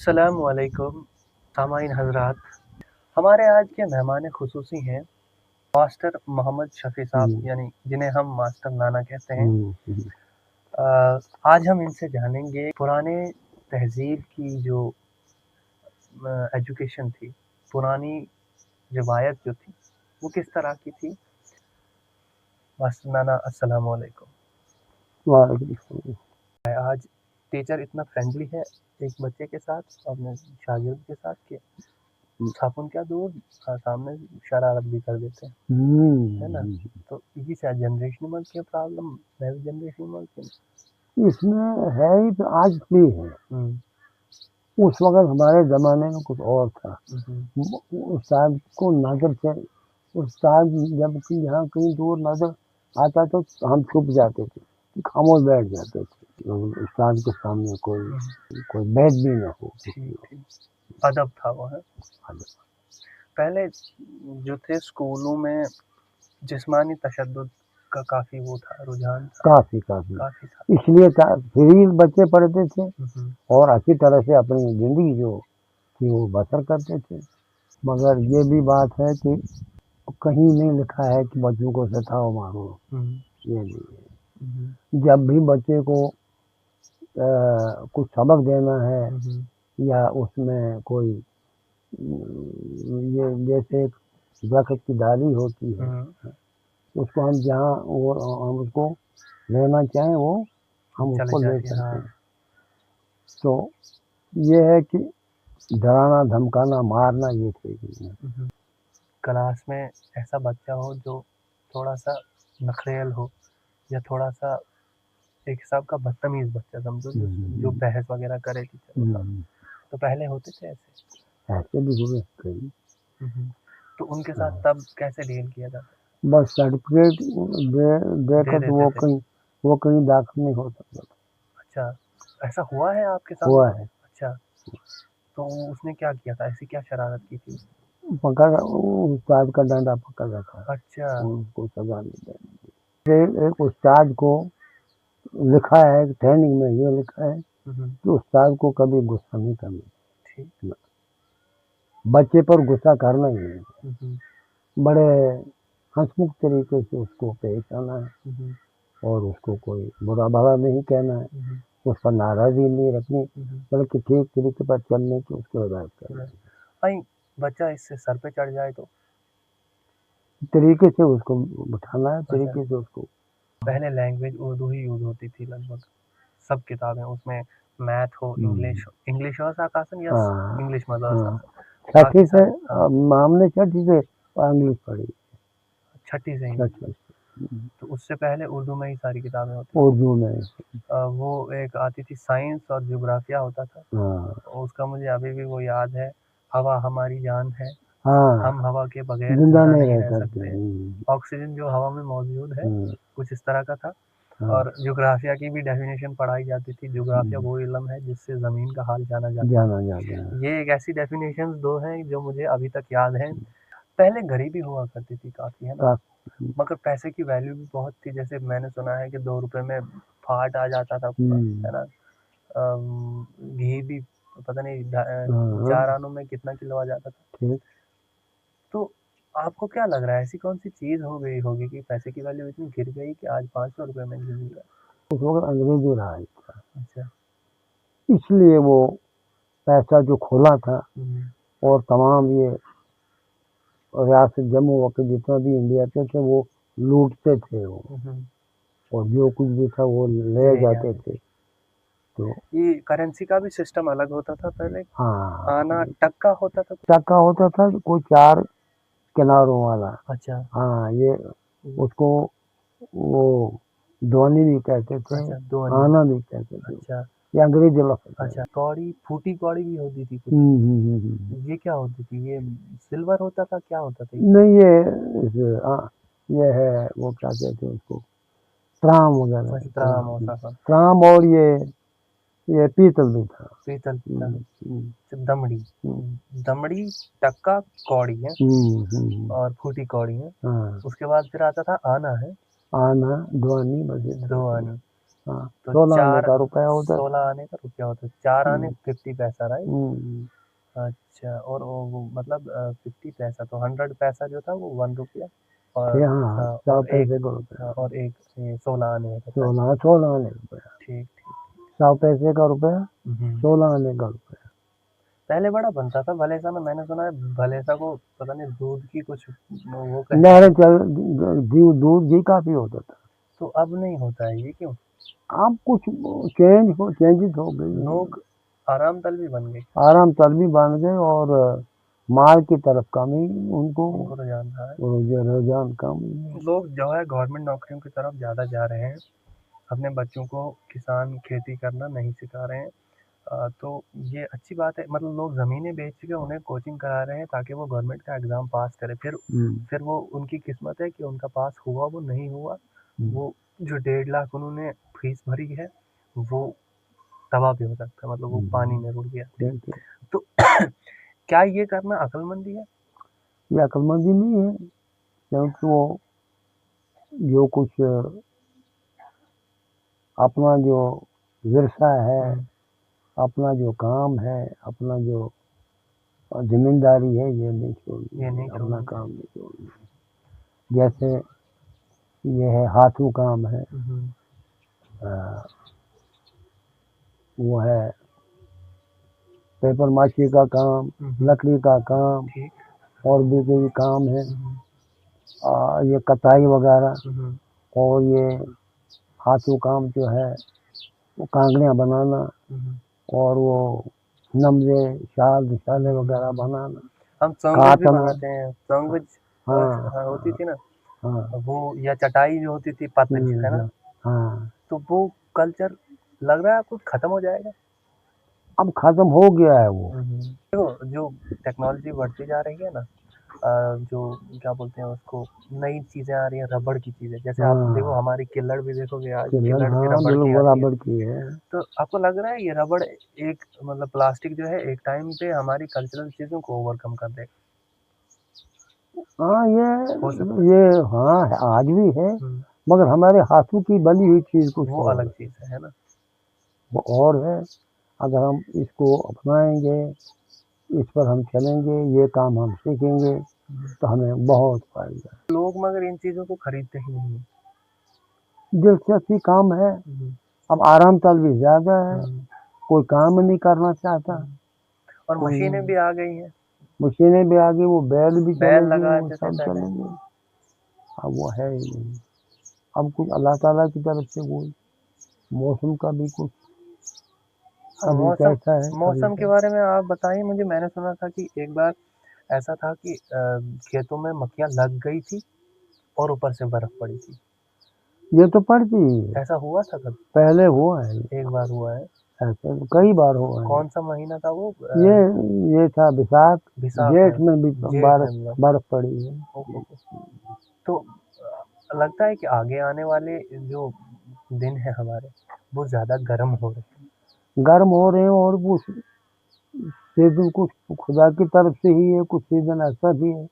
अस्सलाम वालेकुम सामाइन हजरात। हमारे आज के मेहमान खुसूसी हैं मास्टर मोहम्मद शफी साहब, यानी जिन्हें हम मास्टर नाना कहते हैं। आज हम इनसे जानेंगे पुराने तहजीब की जो एजुकेशन थी, पुरानी रिवायत जो थी वो किस तरह की थी। मास्टर नाना अस्सलाम वालेकुम। आज टीचर इतना फ्रेंडली है एक बच्चे के साथ, अपने शागिर्द के साथ के छापुन क्या दूर सामने शरारत भी कर देते हैं, है ना। तो ये शायद जनरेशनल की प्रॉब्लम, नई जनरेशन की इसमें है ही तो आज भी है। उस वक्त हमारे ज़माने में कुछ और था। उस्ताद को नजर से, उस्ताद जब यहाँ कहीं दूर नजर आता तो हम छुप जाते थे, खामोश बैठ जाते थे। उस्ताद के सामने कोई बैठ भी ना हो। अदब था वो है। पहले जो थे स्कूलों में जिस्मानी तशद्दुद का काफी वो था, रुझान था। काफी था। इसलिए फ्री बच्चे पढ़ते थे और अच्छी तरह से अपनी जिंदगी जो थी वो बसर करते थे। मगर ये भी बात है कि कहीं नहीं लिखा है कि बच्चों को सताओ मारो, ये नहीं है। जब भी बच्चे को कुछ सबक देना है या उसमें कोई ये जैसे दरख्त की डाली होती है, उसको हम जहाँ वो हम उसको लेना चाहें वो हम उसको ले सकते हैं। तो ये है कि डराना धमकाना मारना ये ठीक नहीं है। क्लास में ऐसा बच्चा हो जो थोड़ा सा नखरेल हो या थोड़ा सा एक हिसाब का बदतमीज बच्चा समझो, जो बहस वगैरह करे टीचर, तो पहले होते थे ऐसे भी हुए कई। तो उनके साथ तब कैसे डील किया जाता? बस सर्टिफिकेट देकर तो वो कहीं दाखिल नहीं हो सकता था। अच्छा, ऐसा हुआ है आपके साथ? हुआ है। अच्छा, तो उसने क्या किया था, ऐसी क्या शरारत की थी? पकड़ उस्ताद का डंडा पकड़ रखा। अच्छा, उसको सजा नहीं देनी। एक उस्ताद को लिखा है ट्रेनिंग में, ये लिखा है कि उस्ताद को कभी गुस्सा नहीं करना। ठीक, बच्चे पर गुस्सा करना ही नहीं, बड़े हंसमुख तरीके से उसको पेश आना है और उसको कोई बुरा भला नहीं कहना है, उस पर नाराजगी नहीं रखनी, बल्कि ठीक तरीके पर चलने की उसको हिदायत करना है। बच्चा इससे सर पे चढ़ जाए तो तरीके से उसको बिठाना है, तरीके से उसको। पहले लैंग्वेज उर्दू ही यूज होती थी लगभग सब किताबें, उसमें मैथ हो, इंग्लिश हो साकासन या इंग्लिश मदरसा। छठी से हमने छठी से इंग्लिश पढ़ी, छठी से। तो उससे पहले उर्दू में ही सारी किताबें होती, उर्दू में। वो एक आती थी साइंस और ज्योग्राफिया होता था। उसका मुझे अभी भी वो याद है, हवा हमारी जान है, हम हवा के बगैर जिंदा नहीं रह सकते, ऑक्सीजन जो हवा में मौजूद है, कुछ इस तरह का था। और ज्योग्राफिया की भी डेफिनेशन पढ़ाई जाती थी। ज्योग्राफिया वो इल्म है जिससे ज़मीन का हाल जाना जाता है। ये एक ऐसी डेफिनेशंस दो हैं जो मुझे अभी तक याद है। पहले गरीबी हुआ करती थी काफ़ी, है ना, मगर पैसे की वैल्यू भी बहुत थी। जैसे मैंने सुना है कि 2 रुपए में फाट आ जाता था, है ना। घी भी पता नहीं 4 आनों में कितना किलो आ जाता था। तो आपको क्या लग रहा है, ऐसी कौन सी चीज़ हो गई होगी कि पैसे की वैल्यू इतनी गिर गई कि आज 500 रुपये में घी मिल रहा है? उस वक्त अंग्रेजी राज था। अच्छा, इसलिए वो पैसा जो खोला था और तमाम ये रियासत जम्मू वक्त जितना भी इंडिया के थे वो लूटते थे वो, और जो कुछ भी था वो ले जाते थे। तो ये करेंसी का भी सिस्टम अलग होता था पहले। आना टक्का होता था, टक्का होता था कोई 4 किनारों वाला। अच्छा, हाँ, ये उसको वो दोनी भी कहते थे, आना भी कहते थे। अच्छा, ये अंग्रेजी लफ्ज़। अच्छा, कौड़ी, फूटी कौड़ी भी होती थी कुछ। ये क्या होती थी, ये सिल्वर होता था, क्या होता था? नहीं, ये है वो क्या कहते हैं उसको, त्राम वगैरह। त्राम होता था, त्राम, और ये पीतल भी था। पीतल था। दमड़ी, दमड़ी, टक्का, कौड़ी है और फूटी कौड़ी है। उसके बाद फिर आता था आना है, आना, दुआनी, बस दुआनी। हाँ, तो 16 आने 4 का रुपया होता 16 आने का रुपया होता है, 4 आने हम्म, 50 पैसा, राइट? हम्म, अच्छा, और वो मतलब 50 पैसा, तो 100 पैसा जो था वो 1 रुपया, थे, और हाँ 100 और एक, पैसे का रुपया, और एक 16 आने का पैसा। 16 आने का रुपया, ठीक ठीक। 100 पैसे का रुपया, हम्म। 16 आने का रुपया। पहले बड़ा बनता था भलेसा में, मैंने सुना है भलेसा को पता नहीं दूध की कुछ वो नहरें चल, दूध घी काफी होता था, तो अब नहीं होता है, ये क्यों? अब कुछ चेंजेस हो गई, लोग आराम तल भी बन गए, आराम तलबी बन गए, और माल की तरफ कम ही उनको उनको रुझान था। रुझान कम ही। लोग जो है गवर्नमेंट नौकरियों की तरफ ज़्यादा जा रहे हैं, अपने बच्चों को किसान खेती करना नहीं सिखा रहे हैं। तो ये अच्छी बात है, मतलब लोग ज़मीनें बेच के उन्हें कोचिंग करा रहे हैं ताकि वो गवर्नमेंट का एग्ज़ाम पास करें, फिर वो उनकी किस्मत है कि उनका पास हुआ, वो नहीं हुआ, वो जो 1.5 लाख उन्होंने फीस भरी है वो तबाह भी हो सकता है, मतलब वो पानी में रुड़ गया। तो क्या ये करना अक्लमंदी है? ये अक्लमंदी नहीं है, क्योंकि वो जो कुछ अपना जो विरसा है, अपना जो काम है, अपना जो जिम्मेदारी है, ये नहीं छोड़नी, अपना काम नहीं छोड़ना। जैसे ये है हाथों काम है, वो है पेपर माची का काम, लकड़ी का काम, और भी कोई काम है, ये कताई वगैरह, और ये हाथों काम जो है वो कांगड़ियाँ बनाना, और वो नमजे शाले वगैरह बनाना, हम सॉन्ग भी बनाते हैं, सॉन्ग होती थी ना, हाँ वो या चटाई जो होती थी पतली, है ना, हाँ, तो वो कल्चर लग रहा है आपको खत्म हो जाएगा? अब खत्म हो गया है वो। देखो जो टेक्नोलॉजी बढ़ती जा रही है ना, जो क्या बोलते हैं उसको, नई चीजें आ रही हैं, रबड़ की चीजें, जैसे आप देखो हमारी किल्लड़ भी देखोगे आज, किल्लड़ भी रबड़ की है। तो आपको लग रहा है ये रबड़ एक मतलब प्लास्टिक जो है एक टाइम पे हमारी कल्चरल चीजों को ओवरकम कर देगा? हाँ, ये हाँ आज भी है, मगर हमारे हाथों की बनी हुई चीज कुछ वो अलग चीज है ना, वो और है। अगर हम इसको अपनाएंगे, इस पर हम चलेंगे, ये काम हम सीखेंगे, तो हमें बहुत फायदा है। लोग मगर इन चीजों को खरीदते ही नहीं, दिलचस्पी काम है, अब आराम तल भी ज्यादा है, कोई काम नहीं करना चाहता, और मशीनें भी आ गई हैं, मशीनें भी आ गई, वो बैल भी चलेंगे, वो सब चलेंगे, चलेंगे। अब वो है ही नहीं, अब कुछ अल्लाह ताला की तरफ से कोई मौसम का भी कुछ कभी कैसा है। मौसम के बारे में आप बताइए मुझे। मैंने सुना था कि एक बार ऐसा था कि खेतों में मक्खियां लग गई थी और ऊपर से बर्फ पड़ी थी। ये तो पड़ती है, ऐसा हुआ था कभी? पहले हुआ है, एक बार हुआ है, ऐसे कई बार हुआ है। कौन सा महीना था वो? ये था विशाख, जेठ में भी बर्फ पड़ी है। तो लगता है कि आगे आने वाले जो दिन है हमारे वो ज्यादा गर्म हो रहे हैं, और कुछ सीजन कुछ खुदा की तरफ से ही है, कुछ सीजन ऐसा भी है,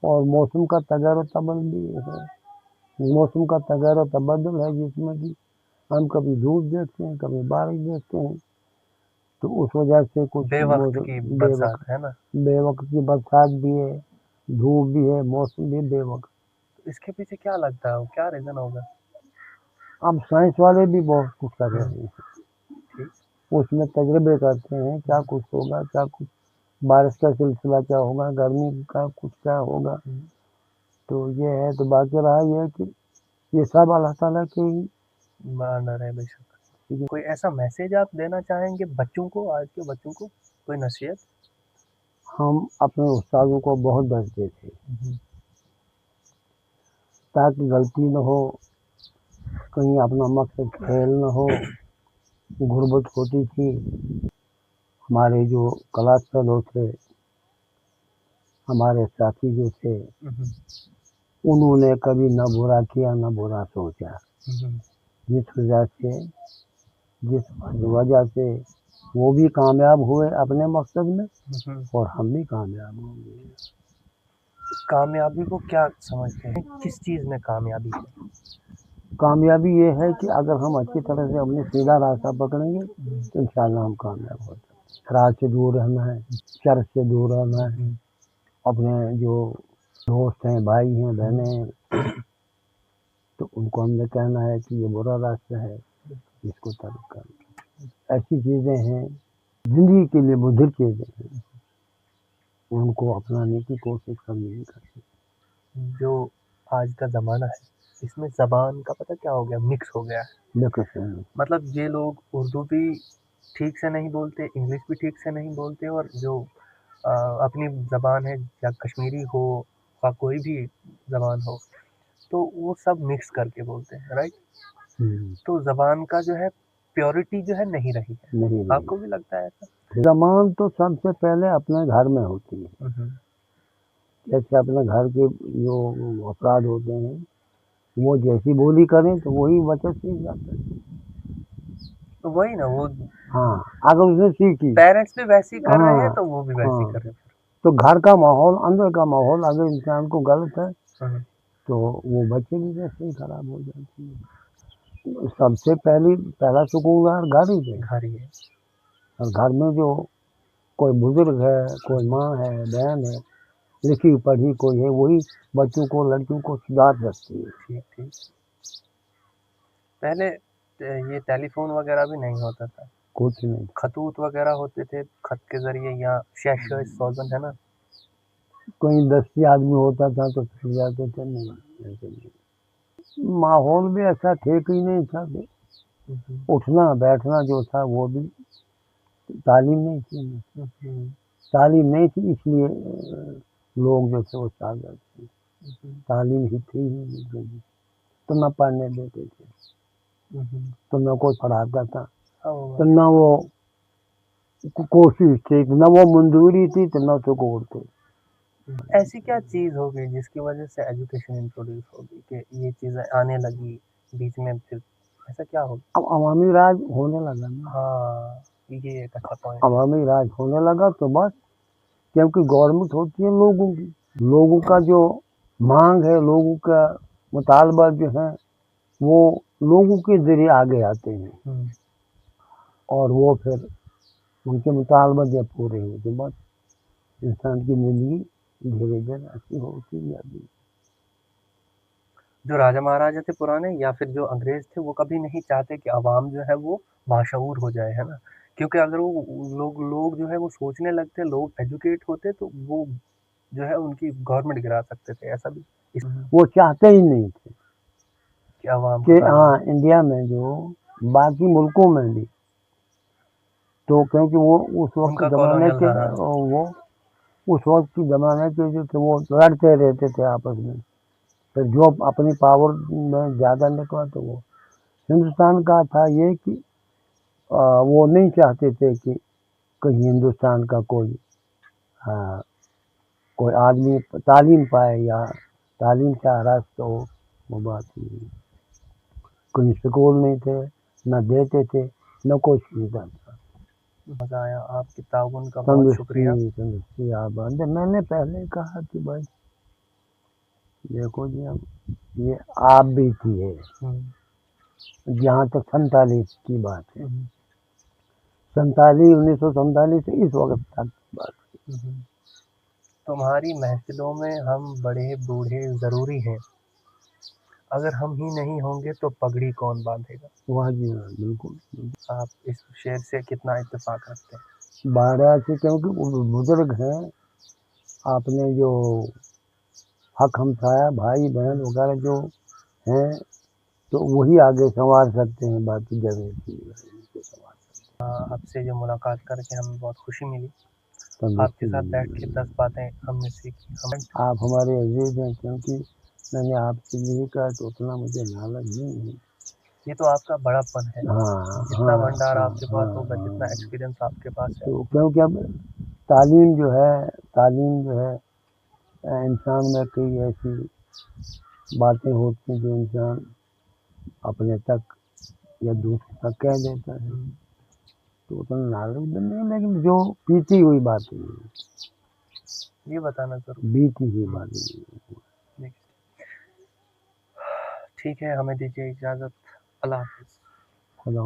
और मौसम का तगारो तबदुल भी है, मौसम का तगारो तबदुल है, जिसमें कि हम कभी धूप देखते हैं, कभी बारिश देखते हैं, तो उस वजह से कुछ बेवक्त की बरसात है ना, बेवक्त की बरसात भी है, धूप भी है, मौसम भी बेवक्त। इसके पीछे क्या लगता है, क्या रीजन होगा? अब साइंस वाले भी बहुत कुछ कर रहे हैं, उसमें तजर्बे करते हैं, क्या कुछ होगा, क्या कुछ बारिश का सिलसिला क्या होगा, गर्मी का कुछ क्या होगा, तो ये है। तो बाकी रहा ये है कि ये सब अल्लाह ताला के अंडर है बेशक। कोई ऐसा मैसेज आप देना चाहेंगे बच्चों को, आज के बच्चों को, कोई नसीहत? हम अपने उस्तादों को बहुत डरते थे, ताकि गलती न हो, कहीं अपना मकसद खेल न हो, गुर्बत होती थी। हमारे जो क्लास फेलो थे, हमारे साथी जो थे, उन्होंने कभी न बुरा किया न बुरा सोचा, जिस वजह से वो भी कामयाब हुए अपने मकसद में, और हम भी कामयाब होंगे। कामयाबी को क्या समझते हैं, किस चीज में कामयाबी है? کامیابی یہ ہے کہ اگر ہم اچھی طرح سے اپنے سیدھا راستہ پکڑیں گے تو انشاءاللہ ہم کامیاب ہو سکتے ہیں. خراب سے دور رہنا ہے، شر سے دور رہنا ہے، اپنے جو دوست ہیں، بھائی ہیں، بہنیں ہیں، تو ان کو ہم نے کہنا ہے کہ یہ برا راستہ ہے، اس کو ترک کرنا. ایسی چیزیں ہیں زندگی کے لیے مضر چیزیں ہیں، ان کو اپنانے کی کوشش کرنی نہیں کرتی. جو آج کا زمانہ ہے اس میں زبان کا پتہ کیا ہو گیا، مکس ہو گیا ہے. مطلب یہ لوگ اردو بھی ٹھیک سے نہیں بولتے، انگلش بھی ٹھیک سے نہیں بولتے، اور جو اپنی زبان ہے یا کشمیری ہو یا کوئی بھی زبان ہو تو وہ سب مکس کر کے بولتے ہیں، رائٹ. تو زبان کا جو ہے پیورٹی جو ہے نہیں رہی ہے. آپ کو بھی لگتا ہے ایسا؟ زبان تو سب سے پہلے اپنے گھر میں ہوتی ہے. جیسے اپنے گھر کے جو افراد ہوتے ہیں وہ جیسی بولی کریں تو وہی بچہ سیکھ جاتا ہے. وہی نا، وہ ہاں اگر اس نے سیکھی، پیرنٹس بھی ویسی کر رہے ہیں تو وہ بھی ویسی کر رہے ہیں. تو گھر کا ماحول، اندر کا ماحول اگر انسان کو غلط ہے تو وہ بچے بھی ویسے ہی خراب ہو جاتی ہے. سب سے پہلا سکون گھر ہی ہے. اور گھر میں جو کوئی بزرگ ہے، کوئی ماں ہے، بہن ہے، لکھی پڑھی کوئی ہے، وہی بچوں کو، لڑکیوں کو سدھار سکتی ہے. ٹھیک. پہلے یہ ٹیلی فون وغیرہ بھی نہیں ہوتا تھا، کچھ نہیں، خطوط وغیرہ ہوتے تھے، خط کے ذریعے یا سوزن ہے نا، کوئی 10 آدمی ہوتا تھا تو پھر جاتے تھے. نہیں، ماحول بھی ایسا ٹھیک ہی نہیں تھا. اٹھنا بیٹھنا جو تھا وہ بھی تعلیم نہیں تھی. تعلیم نہیں تھی اس لیے لوگ جو تھے وہ سادہ تھے. تعلیم ہی تھی تو نہ پڑھنے دیتے تھے، تو نہ کوئی پڑھاتا تھا، تو نہ وہ کوشش تھی، نہ وہ منظوری تھی، تو نہ سکون تھی. ایسی کیا چیز ہوگی جس کی وجہ سے ایجوکیشن انٹروڈیوس ہوگی کہ یہ چیزیں آنے لگی بیچ میں؟ پھر ایسا کیا ہوگا؟ اب عوامی راج ہونے لگا نا. ہاں یہ ایک اچھا پوائنٹ. عوامی راج ہونے لگا تو بس، کیونکہ گورنمنٹ ہوتی ہے لوگوں کی، لوگوں کا جو مانگ ہے، لوگوں کا مطالبہ جو ہے وہ لوگوں کے ذریعے آگے آتے ہیں، اور وہ پھر ان کے مطالبہ جب پورے ہوئے تو بس انسان کی زندگی دھیرے دھیرے اچھی ہوتی جاتی. جو راجا مہاراجا تھے پرانے یا پھر جو انگریز تھے وہ کبھی نہیں چاہتے کہ عوام جو ہے وہ باشعور ہو جائے، ہے نا، کیونکہ اگر وہ لوگ جو ہے وہ سوچنے لگتے، لوگ ایجوکیٹ ہوتے تو وہ جو ہے ان کی گورنمنٹ گرا سکتے تھے. ایسا بھی وہ چاہتے ہی نہیں تھے کہ عوام کہ ہاں انڈیا میں جو باقی ملکوں میں بھی، تو کیونکہ وہ اس وقت زمانے کے جو تھے وہ لڑتے رہتے تھے آپس میں. پھر جو اپنی پاور میں زیادہ نکلا تو وہ ہندوستان کا تھا یہ کہ وہ نہیں چاہتے تھے کہ کہیں ہندوستان کا کوئی آدمی تعلیم پائے یا تعلیم سے آراستہ ہو. وہ بات نہیں، کوئی سکول نہیں تھے، نہ دیتے تھے، نہ کوئی سویدھا تھا. مزہ آیا آپ کی تعاون کا بہت شکریہ. تندرستی آباد. میں نے پہلے کہا کہ بھائی دیکھو جی اب یہ آپ بھی تھی ہے جہاں تک 47 کی بات ہے، 1947 سے اس وقت تک بات ہے. تمہاری محفلوں میں ہم بڑے بوڑھے ضروری ہیں، اگر ہم ہی نہیں ہوں گے تو پگڑی کون باندھے گا؟ واہ جی ہاں، بالکل. آپ اس شعر سے کتنا اتفاق رکھتے ہیں؟ بارہ سے، کیونکہ بزرگ ہیں، آپ نے جو حق ہمسایہ بھائی بہن وغیرہ جو ہیں تو وہی آگے سنوار سکتے ہیں، باقی جگہ کی. آپ سے جو ملاقات کر کے ہمیں بہت خوشی ملی، آپ کے ساتھ بیٹھ کے 10 باتیں ہم نے سیکھی. آپ ہمارے عزیز ہیں، کیونکہ میں نے آپ سے یہی کہا تو اتنا مجھے نالج نہیں ہے. یہ تو آپ کا بڑا پن ہے، جتنا بھنڈار آپ کے پاس ہوگا، جتنا ایکسپیرینس آپ کے پاس ہے. کیونکہ اب تعلیم جو ہے انسان میں کئی ایسی باتیں ہوتی ہیں جو انسان اپنے تک یا دوسرے تک کہہ دیتا ہے، تو اتنا نالج نہیں، لیکن جو بیتی ہوئی باتیں یہ بتانا ضرور بیتی ہوئی باتیں. ٹھیک ہے، ہمیں دیجیے اجازت. اللہ حافظ. خدا